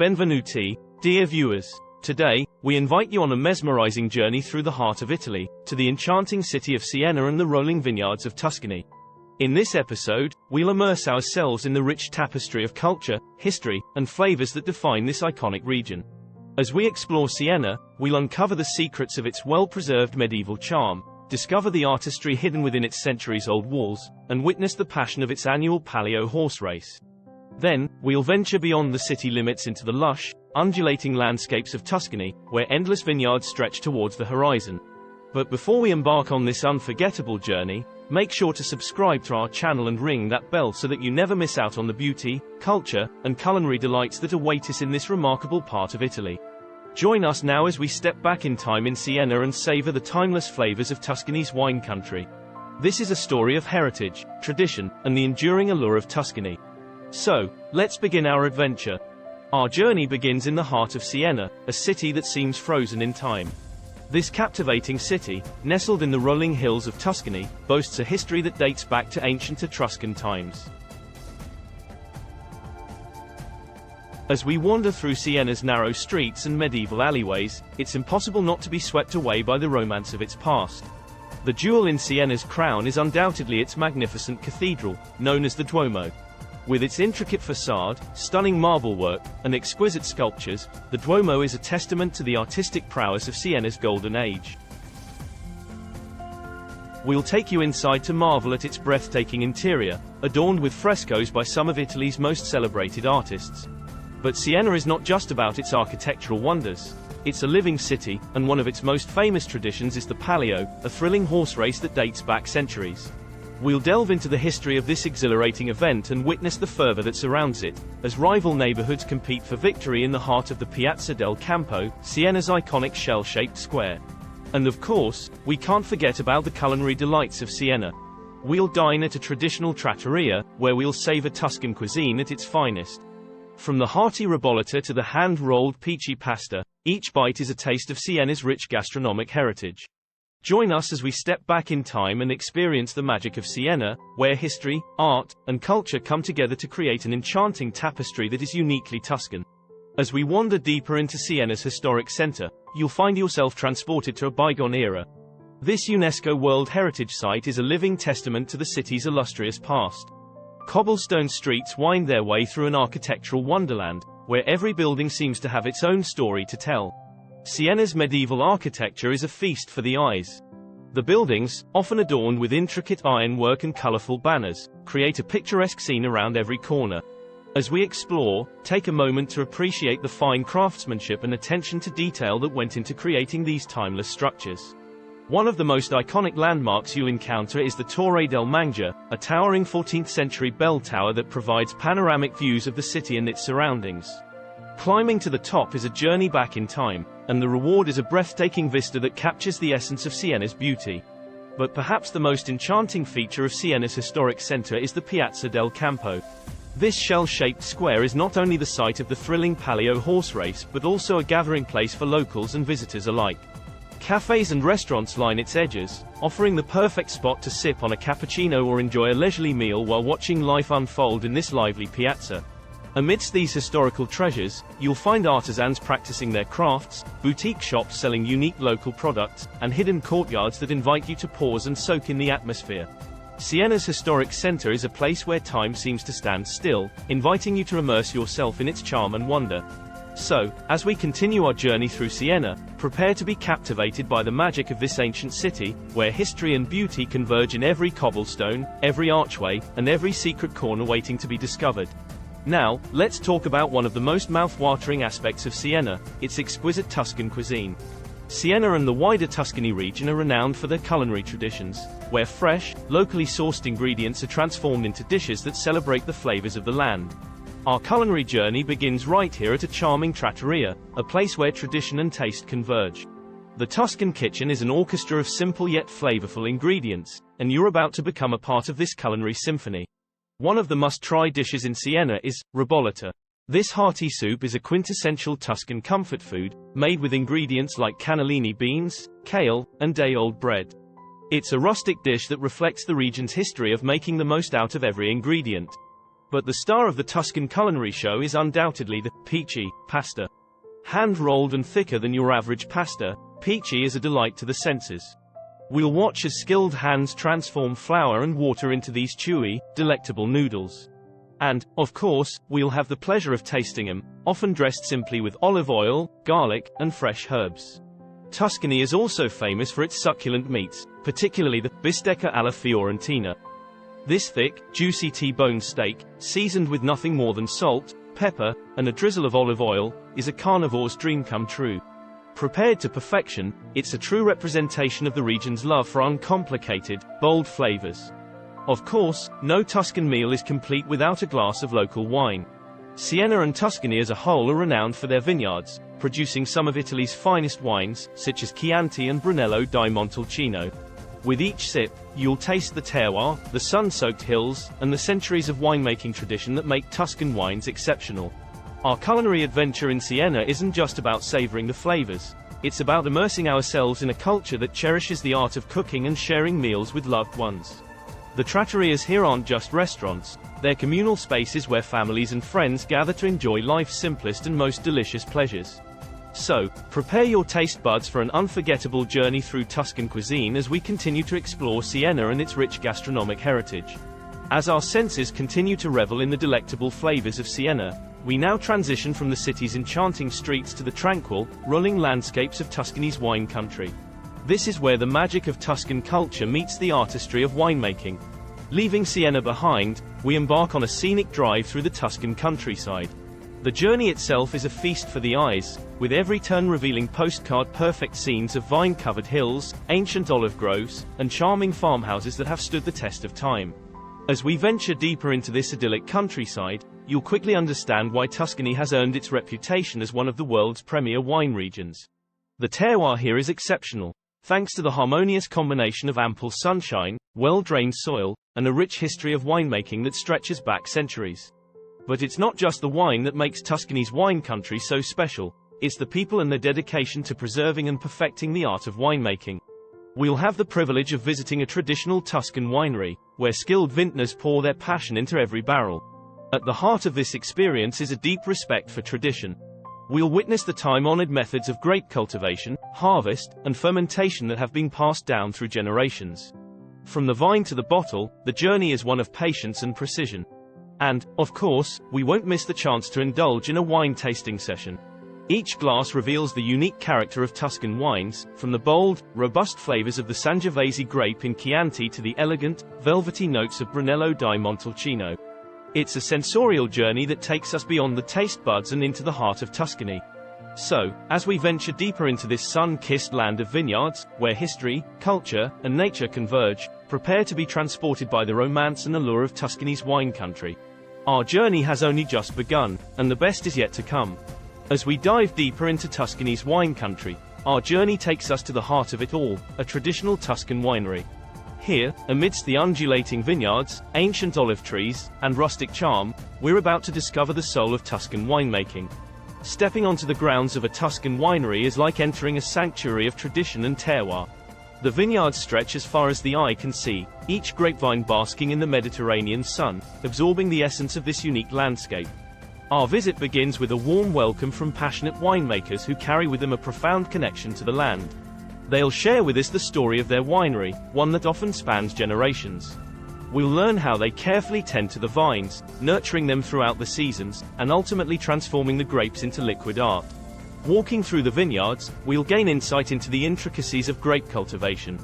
Benvenuti, dear viewers. Today, we invite you on a mesmerizing journey through the heart of Italy, to the enchanting city of Siena and the rolling vineyards of Tuscany. In this episode, we'll immerse ourselves in the rich tapestry of culture, history, and flavors that define this iconic region. As we explore Siena, we'll uncover the secrets of its well-preserved medieval charm, discover the artistry hidden within its centuries-old walls, and witness the passion of its annual Palio horse race. Then, we'll venture beyond the city limits into the lush, undulating landscapes of Tuscany, where endless vineyards stretch towards the horizon. But before we embark on this unforgettable journey, make sure to subscribe to our channel and ring that bell so that you never miss out on the beauty, culture, and culinary delights that await us in this remarkable part of Italy. Join us now as we step back in time in Siena and savor the timeless flavors of Tuscany's wine country. This is a story of heritage, tradition, and the enduring allure of Tuscany. So, let's begin our adventure. Our journey begins in the heart of Siena, a city that seems frozen in time. This captivating city, nestled in the rolling hills of Tuscany, boasts a history that dates back to ancient Etruscan times. As we wander through Siena's narrow streets and medieval alleyways, it's impossible not to be swept away by the romance of its past. The jewel in Siena's crown is undoubtedly its magnificent cathedral, known as the Duomo. With its intricate facade, stunning marble work, and exquisite sculptures, the Duomo is a testament to the artistic prowess of Siena's golden age. We'll take you inside to marvel at its breathtaking interior, adorned with frescoes by some of Italy's most celebrated artists. But Siena is not just about its architectural wonders. It's a living city, and one of its most famous traditions is the Palio, a thrilling horse race that dates back centuries. We'll delve into the history of this exhilarating event and witness the fervor that surrounds it, as rival neighborhoods compete for victory in the heart of the Piazza del Campo, Siena's iconic shell-shaped square. And of course, we can't forget about the culinary delights of Siena. We'll dine at a traditional trattoria, where we'll savor Tuscan cuisine at its finest. From the hearty ribollita to the hand-rolled peachy pasta, each bite is a taste of Siena's rich gastronomic heritage. Join us as we step back in time and experience the magic of Siena, where history, art, and culture come together to create an enchanting tapestry that is uniquely Tuscan. As we wander deeper into Siena's historic center, you'll find yourself transported to a bygone era. This UNESCO World Heritage Site is a living testament to the city's illustrious past. Cobblestone streets wind their way through an architectural wonderland, where every building seems to have its own story to tell. Siena's medieval architecture is a feast for the eyes. The buildings, often adorned with intricate ironwork and colorful banners, create a picturesque scene around every corner. As we explore, take a moment to appreciate the fine craftsmanship and attention to detail that went into creating these timeless structures. One of the most iconic landmarks you'll encounter is the Torre del Mangia, a towering 14th-century bell tower that provides panoramic views of the city and its surroundings. Climbing to the top is a journey back in time, and the reward is a breathtaking vista that captures the essence of Siena's beauty. But perhaps the most enchanting feature of Siena's historic center is the Piazza del Campo. This shell-shaped square is not only the site of the thrilling Palio horse race but also a gathering place for locals and visitors alike. Cafes and restaurants line its edges, offering the perfect spot to sip on a cappuccino or enjoy a leisurely meal while watching life unfold in this lively piazza. Amidst these historical treasures, you'll find artisans practicing their crafts, boutique shops selling unique local products, and hidden courtyards that invite you to pause and soak in the atmosphere. Siena's historic center is a place where time seems to stand still, inviting you to immerse yourself in its charm and wonder. So, as we continue our journey through Siena, prepare to be captivated by the magic of this ancient city, where history and beauty converge in every cobblestone, every archway, and every secret corner waiting to be discovered. Now, let's talk about one of the most mouth-watering aspects of Siena, its exquisite Tuscan cuisine. Siena and the wider Tuscany region are renowned for their culinary traditions, where fresh, locally sourced ingredients are transformed into dishes that celebrate the flavors of the land. Our culinary journey begins right here at a charming trattoria, a place where tradition and taste converge. The Tuscan kitchen is an orchestra of simple yet flavorful ingredients, and you're about to become a part of this culinary symphony. One of the must-try dishes in Siena is ribollita. This hearty soup is a quintessential Tuscan comfort food, made with ingredients like cannellini beans, kale, and day-old bread. It's a rustic dish that reflects the region's history of making the most out of every ingredient. But the star of the Tuscan culinary show is undoubtedly the peachy pasta. Hand-rolled and thicker than your average pasta, peachy is a delight to the senses. We'll watch as skilled hands transform flour and water into these chewy, delectable noodles. And, of course, we'll have the pleasure of tasting them, often dressed simply with olive oil, garlic, and fresh herbs. Tuscany is also famous for its succulent meats, particularly the bistecca alla fiorentina. This thick, juicy T-bone steak, seasoned with nothing more than salt, pepper, and a drizzle of olive oil, is a carnivore's dream come true. Prepared to perfection, it's a true representation of the region's love for uncomplicated, bold flavors. Of course, no Tuscan meal is complete without a glass of local wine. Siena and Tuscany as a whole are renowned for their vineyards, producing some of Italy's finest wines, such as Chianti and Brunello di Montalcino. With each sip, you'll taste the terroir, the sun-soaked hills, and the centuries of winemaking tradition that make Tuscan wines exceptional. Our culinary adventure in Siena isn't just about savoring the flavors. It's about immersing ourselves in a culture that cherishes the art of cooking and sharing meals with loved ones. The trattorias here aren't just restaurants, they're communal spaces where families and friends gather to enjoy life's simplest and most delicious pleasures. So, prepare your taste buds for an unforgettable journey through Tuscan cuisine as we continue to explore Siena and its rich gastronomic heritage. As our senses continue to revel in the delectable flavors of Siena, we now transition from the city's enchanting streets to the tranquil, rolling landscapes of Tuscany's wine country. This is where the magic of Tuscan culture meets the artistry of winemaking. Leaving Siena behind, we embark on a scenic drive through the Tuscan countryside. The journey itself is a feast for the eyes, with every turn revealing postcard-perfect scenes of vine-covered hills, ancient olive groves, and charming farmhouses that have stood the test of time. As we venture deeper into this idyllic countryside, you'll quickly understand why Tuscany has earned its reputation as one of the world's premier wine regions. The terroir here is exceptional, thanks to the harmonious combination of ample sunshine, well-drained soil, and a rich history of winemaking that stretches back centuries. But it's not just the wine that makes Tuscany's wine country so special, it's the people and their dedication to preserving and perfecting the art of winemaking. We'll have the privilege of visiting a traditional Tuscan winery, where skilled vintners pour their passion into every barrel. At the heart of this experience is a deep respect for tradition. We'll witness the time-honored methods of grape cultivation, harvest, and fermentation that have been passed down through generations. From the vine to the bottle, the journey is one of patience and precision. And, of course, we won't miss the chance to indulge in a wine tasting session. Each glass reveals the unique character of Tuscan wines, from the bold, robust flavors of the Sangiovese grape in Chianti to the elegant, velvety notes of Brunello di Montalcino. It's a sensorial journey that takes us beyond the taste buds and into the heart of Tuscany. So, as we venture deeper into this sun-kissed land of vineyards, where history, culture, and nature converge, prepare to be transported by the romance and allure of Tuscany's wine country. Our journey has only just begun, and the best is yet to come. As we dive deeper into Tuscany's wine country, our journey takes us to the heart of it all, a traditional Tuscan winery. Here, amidst the undulating vineyards, ancient olive trees, and rustic charm, we're about to discover the soul of Tuscan winemaking. Stepping onto the grounds of a Tuscan winery is like entering a sanctuary of tradition and terroir. The vineyards stretch as far as the eye can see, each grapevine basking in the Mediterranean sun, absorbing the essence of this unique landscape. Our visit begins with a warm welcome from passionate winemakers who carry with them a profound connection to the land. They'll share with us the story of their winery, one that often spans generations. We'll learn how they carefully tend to the vines, nurturing them throughout the seasons, and ultimately transforming the grapes into liquid art. Walking through the vineyards, we'll gain insight into the intricacies of grape cultivation.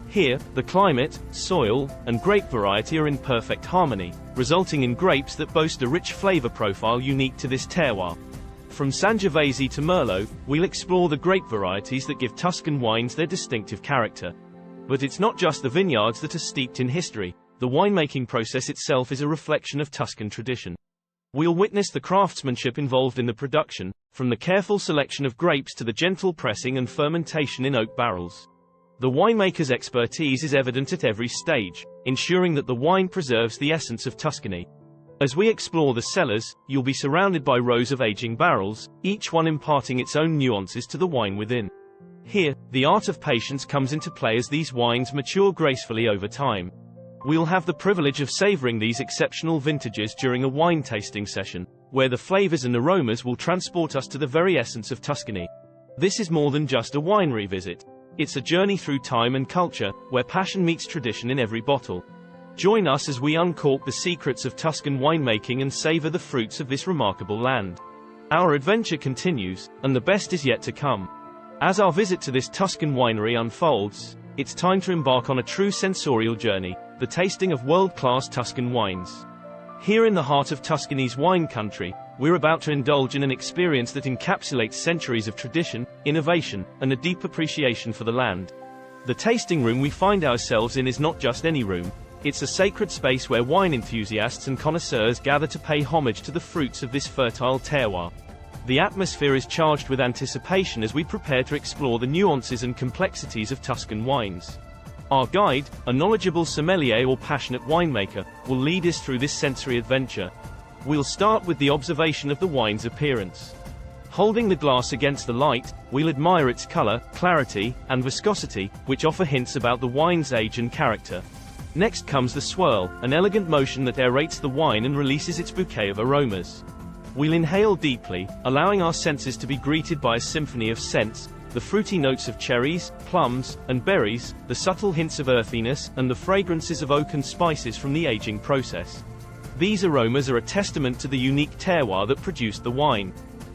Here, the climate, soil, and grape variety are in perfect harmony, resulting in grapes that boast a rich flavor profile unique to this terroir. From Sangiovese to Merlot, we'll explore the grape varieties that give Tuscan wines their distinctive character. But it's not just the vineyards that are steeped in history. The winemaking process itself is a reflection of Tuscan tradition. We'll witness the craftsmanship involved in the production, from the careful selection of grapes to the gentle pressing and fermentation in oak barrels. The winemaker's expertise is evident at every stage, ensuring that the wine preserves the essence of Tuscany. As we explore the cellars, you'll be surrounded by rows of aging barrels, each one imparting its own nuances to the wine within. Here, the art of patience comes into play as these wines mature gracefully over time. We'll have the privilege of savoring these exceptional vintages during a wine tasting session, where the flavors and aromas will transport us to the very essence of Tuscany. This is more than just a winery visit. It's a journey through time and culture, where passion meets tradition in every bottle. Join us as we uncork the secrets of Tuscan winemaking and savor the fruits of this remarkable land. Our adventure continues, and the best is yet to come. As our visit to this Tuscan winery unfolds, it's time to embark on a true sensorial journey, the tasting of world-class Tuscan wines. Here in the heart of Tuscany's wine country, we're about to indulge in an experience that encapsulates centuries of tradition, innovation, and a deep appreciation for the land. The tasting room we find ourselves in is not just any room. It's a sacred space where wine enthusiasts and connoisseurs gather to pay homage to the fruits of this fertile terroir. The atmosphere is charged with anticipation as we prepare to explore the nuances and complexities of Tuscan wines. Our guide, a knowledgeable sommelier or passionate winemaker, will lead us through this sensory adventure. We'll start with the observation of the wine's appearance. Holding the glass against the light, we'll admire its color, clarity, and viscosity, which offer hints about the wine's age and character. Next comes the swirl, an elegant motion that aerates the wine and releases its bouquet of aromas. We'll inhale deeply, allowing our senses to be greeted by a symphony of scents, the fruity notes of cherries, plums, and berries, the subtle hints of earthiness, and the fragrances of oak and spices from the aging process. These aromas are a testament to the unique terroir that produced the wine.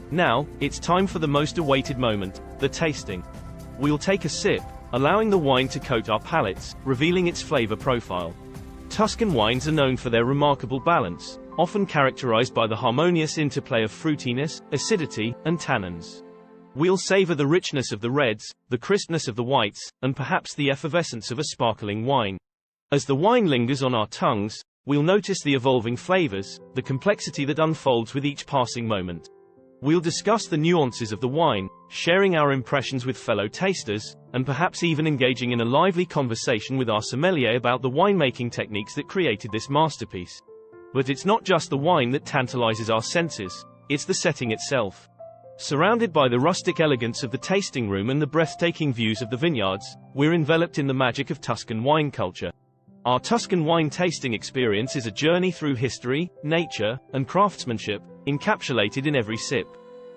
Now, it's time for the most awaited moment, the tasting. We'll take a sip, allowing the wine to coat our palates, revealing its flavor profile. Tuscan wines are known for their remarkable balance, often characterized by the harmonious interplay of fruitiness, acidity, and tannins. We'll savor the richness of the reds, the crispness of the whites, and perhaps the effervescence of a sparkling wine. As the wine lingers on our tongues, we'll notice the evolving flavors, the complexity that unfolds with each passing moment. We'll discuss the nuances of the wine, sharing our impressions with fellow tasters, and perhaps even engaging in a lively conversation with our sommelier about the winemaking techniques that created this masterpiece. But it's not just the wine that tantalizes our senses, it's the setting itself. Surrounded by the rustic elegance of the tasting room and the breathtaking views of the vineyards, we're enveloped in the magic of Tuscan wine culture. Our Tuscan wine tasting experience is a journey through history, nature, and craftsmanship, encapsulated in every sip.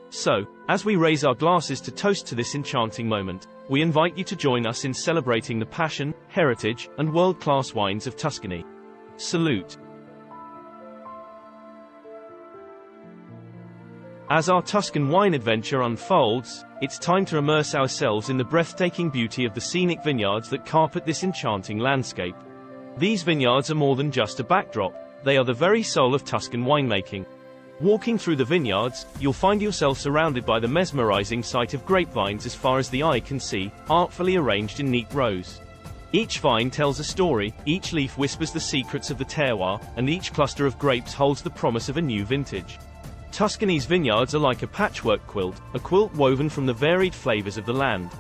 So, as we raise our glasses to toast to this enchanting moment, we invite you to join us in celebrating the passion, heritage, and world-class wines of Tuscany. Salute. As our Tuscan wine adventure unfolds, it's time to immerse ourselves in the breathtaking beauty of the scenic vineyards that carpet this enchanting landscape. These vineyards are more than just a backdrop, they are the very soul of Tuscan winemaking. Walking through the vineyards, you'll find yourself surrounded by the mesmerizing sight of grapevines as far as the eye can see, artfully arranged in neat rows. Each vine tells a story, each leaf whispers the secrets of the terroir, and each cluster of grapes holds the promise of a new vintage. Tuscany's vineyards are like a patchwork quilt, a quilt woven from the varied flavors of the land.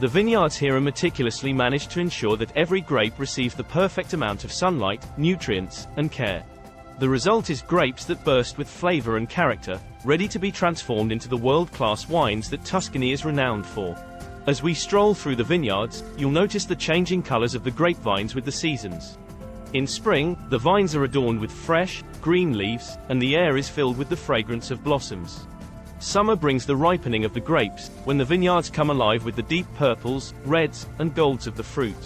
The vineyards here are meticulously managed to ensure that every grape receives the perfect amount of sunlight, nutrients, and care. The result is grapes that burst with flavor and character, ready to be transformed into the world-class wines that Tuscany is renowned for. As we stroll through the vineyards, you'll notice the changing colors of the grapevines with the seasons. In spring, the vines are adorned with fresh, green leaves, and the air is filled with the fragrance of blossoms. Summer brings the ripening of the grapes, when the vineyards come alive with the deep purples, reds, and golds of the fruit.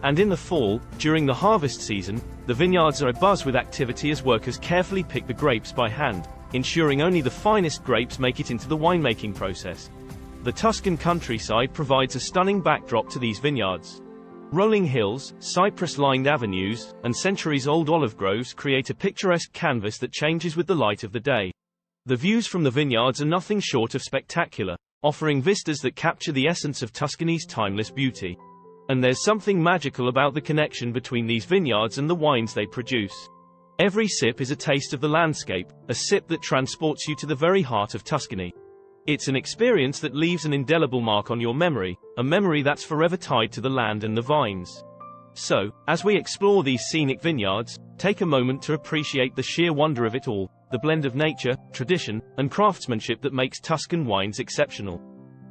And in the fall, during the harvest season, the vineyards are abuzz with activity as workers carefully pick the grapes by hand, ensuring only the finest grapes make it into the winemaking process. The Tuscan countryside provides a stunning backdrop to these vineyards. Rolling hills, cypress-lined avenues, and centuries-old olive groves create a picturesque canvas that changes with the light of the day. The views from the vineyards are nothing short of spectacular, offering vistas that capture the essence of Tuscany's timeless beauty. And there's something magical about the connection between these vineyards and the wines they produce. Every sip is a taste of the landscape, a sip that transports you to the very heart of Tuscany. It's an experience that leaves an indelible mark on your memory, a memory that's forever tied to the land and the vines. So, as we explore these scenic vineyards, take a moment to appreciate the sheer wonder of it all, the blend of nature, tradition, and craftsmanship that makes Tuscan wines exceptional.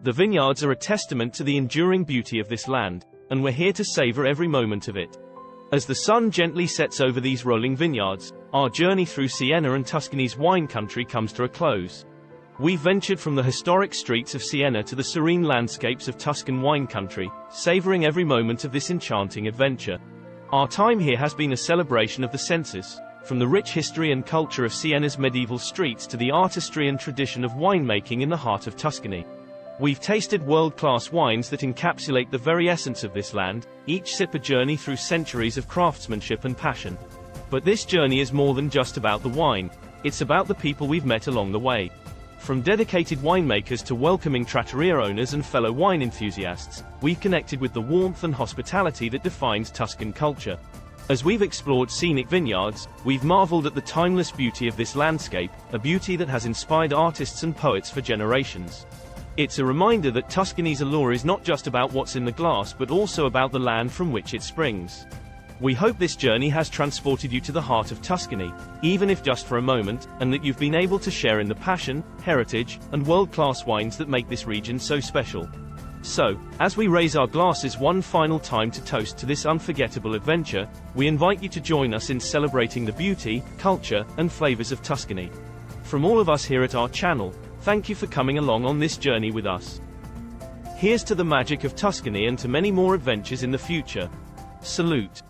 The vineyards are a testament to the enduring beauty of this land, and we're here to savor every moment of it. As the sun gently sets over these rolling vineyards, our journey through Siena and Tuscany's wine country comes to a close. We've ventured from the historic streets of Siena to the serene landscapes of Tuscan wine country, savoring every moment of this enchanting adventure. Our time here has been a celebration of the senses, from the rich history and culture of Siena's medieval streets to the artistry and tradition of winemaking in the heart of Tuscany. We've tasted world-class wines that encapsulate the very essence of this land, each sip a journey through centuries of craftsmanship and passion. But this journey is more than just about the wine, it's about the people we've met along the way. From dedicated winemakers to welcoming trattoria owners and fellow wine enthusiasts, we've connected with the warmth and hospitality that defines Tuscan culture. As we've explored scenic vineyards, we've marveled at the timeless beauty of this landscape, a beauty that has inspired artists and poets for generations. It's a reminder that Tuscany's allure is not just about what's in the glass but also about the land from which it springs. We hope this journey has transported you to the heart of Tuscany, even if just for a moment, and that you've been able to share in the passion, heritage, and world-class wines that make this region so special. So, as we raise our glasses one final time to toast to this unforgettable adventure, we invite you to join us in celebrating the beauty, culture, and flavors of Tuscany. From all of us here at our channel, thank you for coming along on this journey with us. Here's to the magic of Tuscany and to many more adventures in the future. Salute.